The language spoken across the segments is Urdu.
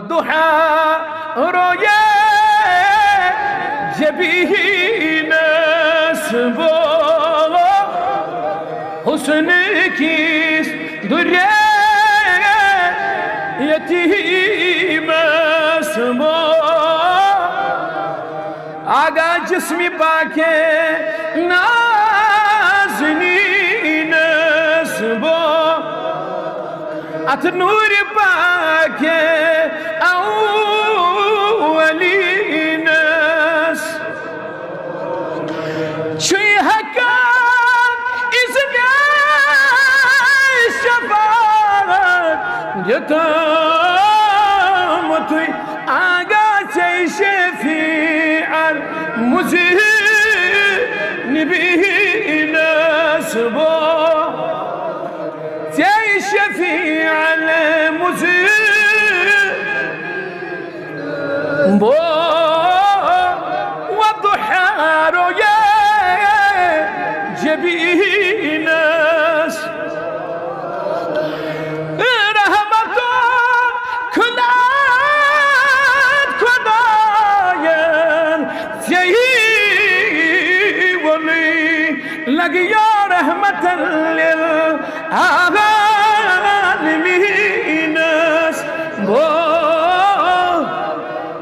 والضحى رؤيا جبين سبو حسنك دريا يتيم سبو آگا جسمی پاکے نازنین سبو ات نور پاکے اولین چوی حقا اذن شفاعت جتامتوی آگا چی شفیع المذنبین سبو چی شفیع المذنبین والضحى رؤيا جبين رحمة كلات كداين زي ولي لقيا رحمة للعالمين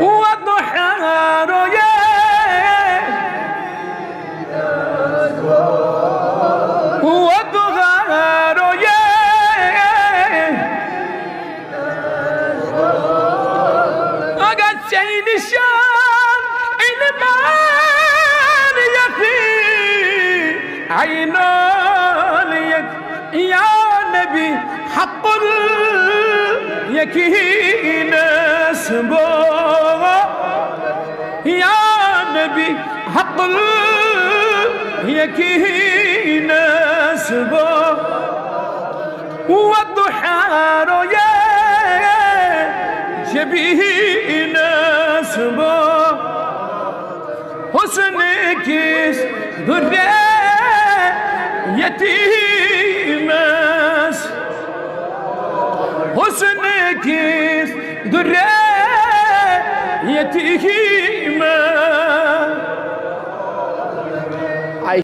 والضحى رؤيا والضحى رؤيا نشان المال يكفي عينان يا نبي حق اليكين سبو يا نبي حق اليكين سبو والضحى رؤيا جبين سبو حسنك دريا يتيم حسنك دريا يتيم